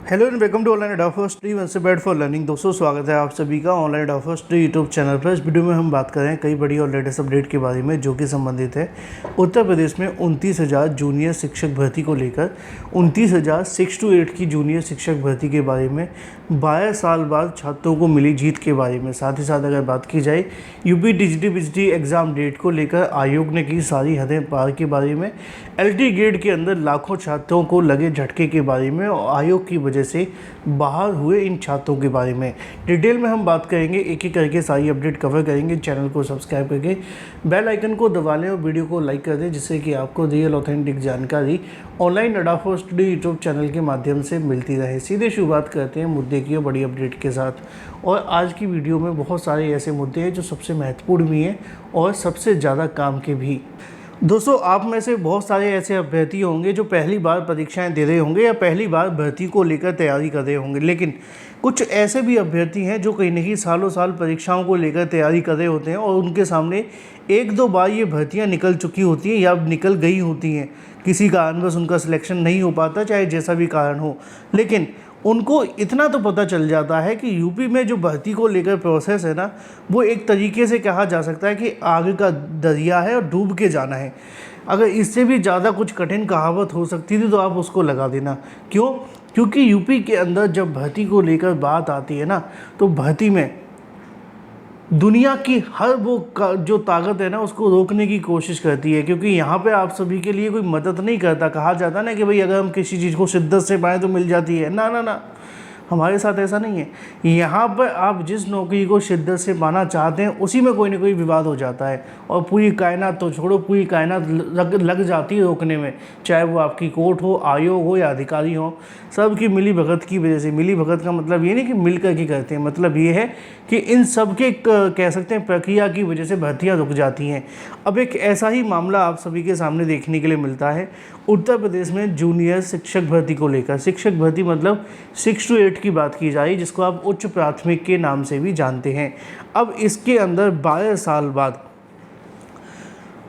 Hello and welcome to online एडोफर्स्ट one से bed for learning. दोस्तों स्वागत है आप सभी का ऑनलाइन एडोफर्स्ट यूट्यूब चैनल पर। इस वीडियो में हम बात कर रहे हैं कई बड़ी और लेटेस्ट अपडेट के बारे में जो कि संबंधित है उत्तर प्रदेश में 29,000 जूनियर शिक्षक भर्ती को लेकर। 29,000 6 to 8 की जूनियर शिक्षक भर्ती के बारे में 12 साल बाद छात्रों को मिली जीत के बारे में। साथ ही साथ अगर बात की जाए यूपी टीजीटी एग्ज़ाम डेट को लेकर आयोग ने की सारी हदें पार के बारे में, एलटी ग्रेड के अंदर लाखों छात्रों को लगे झटके के बारे में और आयोग की वजह से बाहर हुए इन छात्रों के बारे में डिटेल में हम बात करेंगे। एक एक करके सारी अपडेट कवर करेंगे। चैनल को सब्सक्राइब करके बेल आइकन को दबा लें और वीडियो को लाइक कर दें जिससे कि आपको रियल ऑथेंटिक जानकारी ऑनलाइन एडाफो स्टडी यूट्यूब चैनल के माध्यम से मिलती रहे। सीधे शुरुआत करते हैं मुद्दे की बड़ी अपडेट के साथ। और आज की वीडियो में बहुत सारे ऐसे मुद्दे हैं जो सबसे महत्वपूर्ण भी हैं और सबसे ज़्यादा काम के भी। दोस्तों आप में से बहुत सारे ऐसे अभ्यर्थी होंगे जो पहली बार परीक्षाएं दे रहे होंगे या पहली बार भर्ती को लेकर तैयारी कर रहे होंगे, लेकिन कुछ ऐसे भी अभ्यर्थी हैं जो कहीं ना कहीं सालों साल परीक्षाओं को लेकर तैयारी कर रहे होते हैं और उनके सामने एक दो बार ये भर्तियां निकल चुकी होती हैं या निकल गई होती हैं। किसी कारणवश उनका सिलेक्शन नहीं हो पाता, चाहे जैसा भी कारण हो, लेकिन उनको इतना तो पता चल जाता है कि यूपी में जो भर्ती को लेकर प्रोसेस है ना, वो एक तरीके से कहा जा सकता है कि आग का दरिया है और डूब के जाना है। अगर इससे भी ज़्यादा कुछ कठिन कहावत हो सकती थी तो आप उसको लगा देना। क्यों? क्योंकि यूपी के अंदर जब भर्ती को लेकर बात आती है ना, तो भर्ती में दुनिया की हर वो जो ताकत है ना उसको रोकने की कोशिश करती है, क्योंकि यहाँ पे आप सभी के लिए कोई मदद नहीं करता। कहा जाता है ना कि भाई अगर हम किसी चीज़ को शिद्दत से पाएँ तो मिल जाती है। ना ना ना, हमारे साथ ऐसा नहीं है। यहाँ पर आप जिस नौकरी को शिद्दत से पाना चाहते हैं उसी में कोई ना कोई विवाद हो जाता है और पूरी कायनात तो छोड़ो, पूरी कायनात लग जाती है रोकने में। चाहे वो आपकी कोर्ट हो, आयोग हो या अधिकारी हो, सब की मिली भगत की वजह से। मिली भगत का मतलब ये नहीं कि मिल कर के करते हैं, मतलब ये है कि इन सब के कह सकते हैं प्रक्रिया की वजह से भर्तियाँ रुक जाती हैं। अब एक ऐसा ही मामला आप सभी के सामने देखने के लिए मिलता है उत्तर प्रदेश में जूनियर शिक्षक भर्ती को लेकर। शिक्षक भर्ती मतलब 6 to 8 की बात की जाए, जिसको आप उच्च प्राथमिक के नाम से भी जानते हैं। अब इसके अंदर 12 साल बाद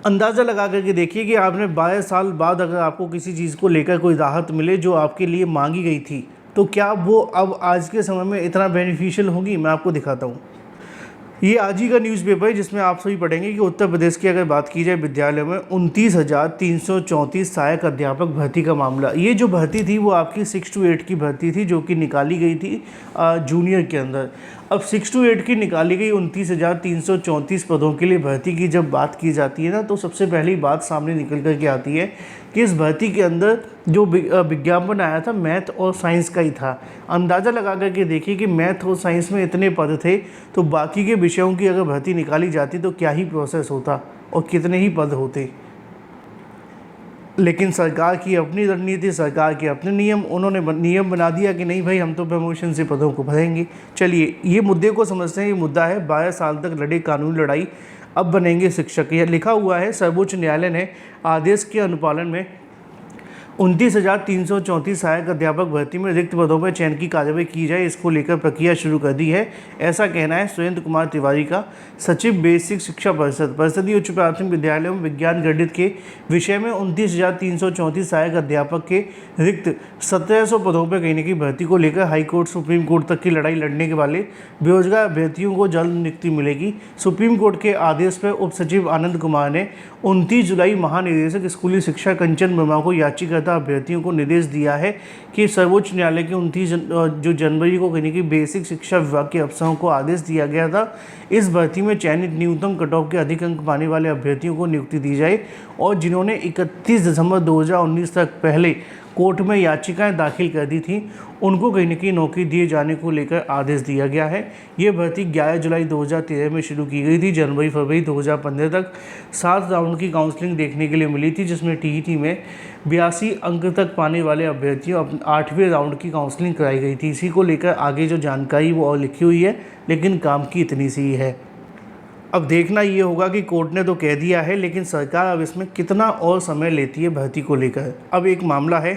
अंदाज़ा लगा करके देखिए कि आपने 12 साल बाद अगर आपको किसी चीज़ को लेकर कोई राहत मिले जो आपके लिए मांगी गई थी, तो क्या वो अब आज के समय में इतना बेनिफिशियल होगी? मैं आपको दिखाता हूँ। ये आज ही का न्यूज़पेपर है जिसमें आप सभी पढ़ेंगे कि उत्तर प्रदेश की अगर बात की जाए विद्यालय में 29,334 सहायक अध्यापक भर्ती का मामला। ये जो भर्ती थी वो आपकी 6 to 8 की भर्ती थी जो कि निकाली गई थी जूनियर के अंदर। अब 6 to 8 की निकाली गई 29,334 पदों के लिए भर्ती की जब बात की जाती है ना, तो सबसे पहली बात सामने निकल कर के आती है कि इस भर्ती के अंदर जो विज्ञापन आया था मैथ और साइंस का ही था। अंदाज़ा लगा करके देखिए कि मैथ और साइंस में इतने पद थे तो बाकी के विषयों की अगर भर्ती निकाली जाती तो क्या ही प्रोसेस होता और कितने ही पद होते। लेकिन सरकार की अपनी रणनीति, सरकार के अपने नियम, उन्होंने नियम बना दिया कि नहीं भाई हम तो प्रमोशन से पदों को भरेंगे। चलिए ये मुद्दे को समझते हैं। ये मुद्दा है 12 साल तक लड़े कानूनी लड़ाई, अब बनेंगे शिक्षक। यह लिखा हुआ है सर्वोच्च न्यायालय ने आदेश के अनुपालन में 29,334 सहायक अध्यापक भर्ती में रिक्त पदों पर चयन की कार्रवाई की जाए, इसको लेकर प्रक्रिया शुरू कर दी है। ऐसा कहना है सुरेंद्र कुमार तिवारी का, सचिव बेसिक शिक्षा परिषद। परिषदीय उच्च प्राथमिक विद्यालयों में विज्ञान गणित के विषय में 29,334 सहायक अध्यापक के रिक्त 1,700 पदों पर कहीं न कहीं भर्ती को लेकर हाईकोर्ट सुप्रीम कोर्ट तक की लड़ाई लड़ने के वाले बेरोजगार अभ्यर्थियों को जल्द नियुक्ति मिलेगी। सुप्रीम कोर्ट के आदेश पर उप सचिव आनंद कुमार ने 29 जुलाई महानिदेशक स्कूली शिक्षा कंचन वर्मा को याचिका अभ्यर्थियों को निर्देश दिया है कि सर्वोच्च न्यायालय के 29 जो जनवरी को कहीं की बेसिक शिक्षा विभाग के अफसरों को आदेश दिया गया था, इस भर्ती में चयनित न्यूनतम कट ऑफ के अधिक अंक पाने वाले अभ्यर्थियों को नियुक्ति दी जाए और जिन्होंने 31 दिसंबर 2019 तक पहले कोर्ट में याचिकाएं दाखिल कर दी थी उनको कहीं न कहीं नौकरी दिए जाने को लेकर आदेश दिया गया है। ये भर्ती 11 जुलाई 2013 में शुरू की गई थी। जनवरी फरवरी 2015 तक 7 राउंड की काउंसलिंग देखने के लिए मिली थी, जिसमें टीईटी में 82 अंक तक पाने वाले अभ्यर्थियों 8वें राउंड की काउंसलिंग कराई गई थी। इसी को लेकर आगे जो जानकारी वो और लिखी हुई है, लेकिन काम की इतनी सी है। अब देखना ये होगा कि कोर्ट ने तो कह दिया है, लेकिन सरकार अब इसमें कितना और समय लेती है भर्ती को लेकर। अब एक मामला है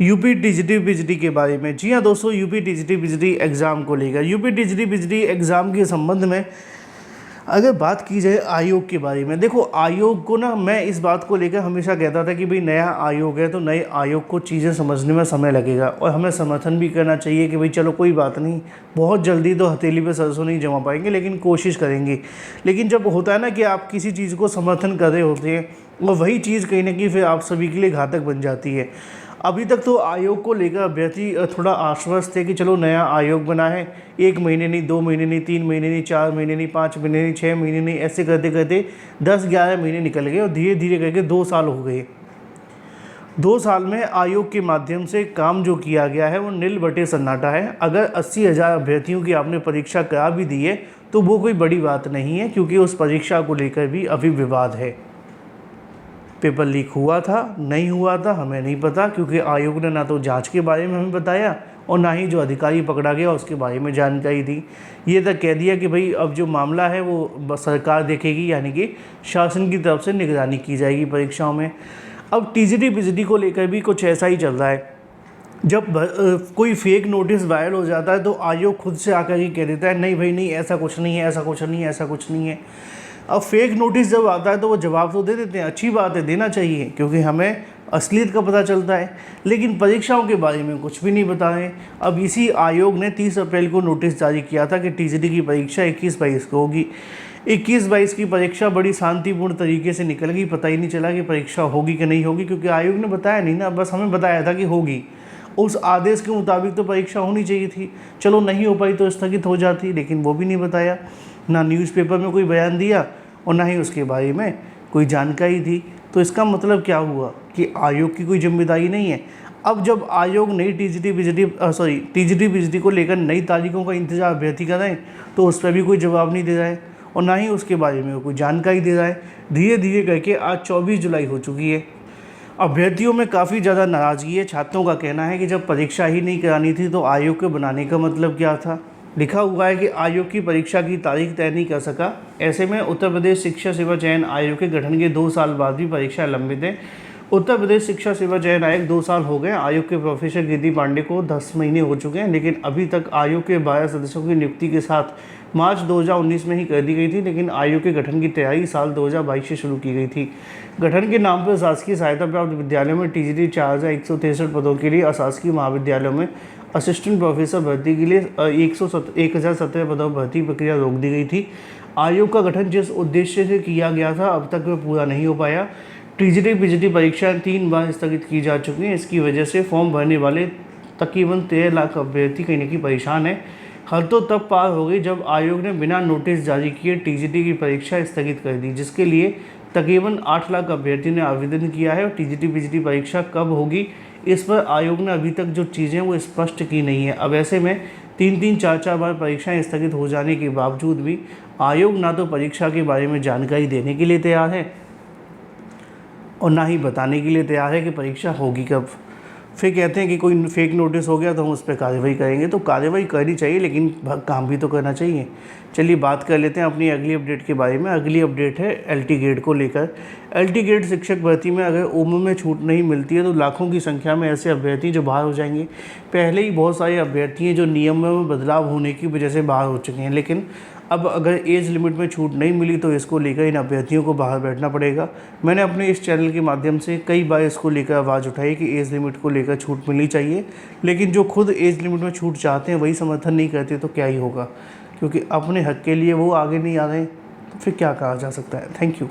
यूपी टीजीटी के बारे में। जी हाँ दोस्तों, यूपी टीजीटी एग्ज़ाम को लेकर, यूपी टीजीटी एग्ज़ाम के संबंध में अगर बात की जाए आयोग के बारे में, देखो आयोग को ना, मैं इस बात को लेकर हमेशा कहता था कि भाई नया आयोग है तो नए आयोग को चीज़ें समझने में समय लगेगा, और हमें समर्थन भी करना चाहिए कि भाई चलो कोई बात नहीं, बहुत जल्दी तो हथेली पे सरसों नहीं जमा पाएंगे लेकिन कोशिश करेंगे। लेकिन जब होता है ना कि आप किसी चीज़ को समर्थन कर रहे होते हैं और वही चीज़ कहीं ना कहीं फिर आप सभी के लिए घातक बन जाती है। अभी तक तो आयोग को लेकर अभ्यर्थी थोड़ा आश्वस्त थे कि चलो नया आयोग बना है, 1 महीने नहीं, 2 महीने नहीं, 3 महीने नहीं, 4 महीने नहीं, 5 महीने नहीं, 6 महीने नहीं, ऐसे करते करते 10-11 महीने निकल गए और धीरे धीरे करके 2 साल हो गए। 2 साल में आयोग के माध्यम से काम जो किया गया है वो नील बटे सन्नाटा है। अगर 80,000 अभ्यर्थियों की आपने परीक्षा करा भी दी है तो वो कोई बड़ी बात नहीं है, क्योंकि उस परीक्षा को लेकर भी अभी विवाद है। पेपर लीक हुआ था, नहीं हुआ था, हमें नहीं पता, क्योंकि आयोग ने ना तो जांच के बारे में हमें बताया और ना ही जो अधिकारी पकड़ा गया उसके बारे में जानकारी दी। ये तक कह दिया कि भाई अब जो मामला है वो सरकार देखेगी, यानी कि शासन की तरफ से निगरानी की जाएगी परीक्षाओं में। अब टीजीटी पीजीटी को लेकर भी कुछ ऐसा ही चल रहा है। जब कोई फेक नोटिस वायरल हो जाता है तो आयोग खुद से आकर ही कह देता है नहीं भाई नहीं, ऐसा कुछ नहीं है, ऐसा कुछ नहीं है, ऐसा कुछ नहीं है। अब फेक नोटिस जब आता है तो वो जवाब तो दे देते हैं, अच्छी बात है, देना चाहिए, क्योंकि हमें असलियत का पता चलता है। लेकिन परीक्षाओं के बारे में कुछ भी नहीं बता रहे। अब इसी आयोग ने 30 अप्रैल को नोटिस जारी किया था कि टीजीटी की परीक्षा 21-22 को होगी। 21-22 की परीक्षा बड़ी शांतिपूर्ण तरीके से निकल गई, पता ही नहीं चला कि परीक्षा होगी कि नहीं होगी, क्योंकि आयोग ने बताया नहीं ना, बस हमें बताया था कि होगी। उस आदेश के मुताबिक तो परीक्षा होनी चाहिए थी, चलो नहीं हो पाई तो स्थगित हो जाती, लेकिन वो भी नहीं बताया, ना न्यूज़पेपर में कोई बयान दिया और ना ही उसके बारे में कोई जानकारी दी। तो इसका मतलब क्या हुआ कि आयोग की कोई जिम्मेदारी नहीं है। अब जब आयोग नई टीजीटी पीजीटी को लेकर नई तारीखों का इंतजार अभ्यर्थी कर रहे हैं तो उस पर भी कोई जवाब नहीं दे रहा है और ना ही उसके बारे में कोई जानकारी दे रहा है। धीरे धीरे करके आज 24 जुलाई हो चुकी है। अभ्यर्थियों में काफ़ी ज़्यादा नाराज़गी है। छात्रों का कहना है कि जब परीक्षा ही नहीं करानी थी तो आयोग के बनाने का मतलब क्या था। लिखा हुआ है कि आयोग की परीक्षा की तारीख तय नहीं कर सका। ऐसे में उत्तर प्रदेश शिक्षा सेवा चयन आयोग के गठन के 2 साल बाद भी परीक्षा लंबित है। उत्तर प्रदेश शिक्षा सेवा चयन आयोग 2 साल हो गए। आयोग के प्रोफेसर कीर्ति पांडे को 10 महीने हो चुके हैं, लेकिन अभी तक आयोग के 12 सदस्यों की नियुक्ति के साथ मार्च 2019 में ही कर दी गई थी, लेकिन आयोग के गठन की तैयारी साल 2022 से शुरू की गई थी। गठन के नाम पर शासकीय सहायता प्राप्त विद्यालयों में टीजीटी 4163 पदों के लिए, अशासकीय महाविद्यालयों में असिस्टेंट प्रोफेसर भर्ती के लिए 1017 पदों पर भर्ती प्रक्रिया रोक दी गई थी। आयोग का गठन जिस उद्देश्य से किया गया था अब तक वह पूरा नहीं हो पाया। टीजीटी पीजीटी परीक्षा 3 बार स्थगित की जा चुकी हैं। इसकी वजह से फॉर्म भरने वाले तकरीबन 13 लाख अभ्यर्थी कहीं ना कहीं परेशान है। हद तो तब पार हो गई जब आयोग ने बिना नोटिस जारी किए टीजीटी की परीक्षा स्थगित कर दी, जिसके लिए तकरीबन 8 लाख अभ्यर्थी ने आवेदन किया है। और टीजीटी पीजीटी परीक्षा कब होगी इस पर आयोग ने अभी तक जो चीज़ें वो स्पष्ट की नहीं है। अब ऐसे में 3-3, 4-4 बार परीक्षाएं स्थगित हो जाने के बावजूद भी आयोग ना तो परीक्षा के बारे में जानकारी देने के लिए तैयार है और ना ही बताने के लिए तैयार है कि परीक्षा होगी कब। फिर कहते हैं कि कोई फेक नोटिस हो गया तो हम उस पर कार्रवाई करेंगे। तो कार्रवाई करनी चाहिए, लेकिन काम भी तो करना चाहिए। चलिए बात कर लेते हैं अपनी अगली अपडेट के बारे में। अगली अपडेट है एलटी गेट को लेकर। एलटी गेट शिक्षक भर्ती में अगर उम्र में छूट नहीं मिलती है तो लाखों की संख्या में ऐसे अभ्यर्थी जो बाहर हो जाएंगे। पहले ही बहुत सारे अभ्यर्थी हैं जो नियम में बदलाव होने की वजह से बाहर हो चुके हैं, लेकिन अब अगर एज लिमिट में छूट नहीं मिली तो इसको लेकर इन अभ्यर्थियों को बाहर बैठना पड़ेगा। मैंने अपने इस चैनल के माध्यम से कई बार इसको लेकर आवाज़ उठाई कि एज लिमिट को लेकर छूट मिलनी चाहिए, लेकिन जो खुद एज लिमिट में छूट चाहते हैं वही समर्थन नहीं करते तो क्या ही होगा, क्योंकि अपने हक के लिए वो आगे नहीं आ रहे, तो फिर क्या कहा जा सकता है। Thank you.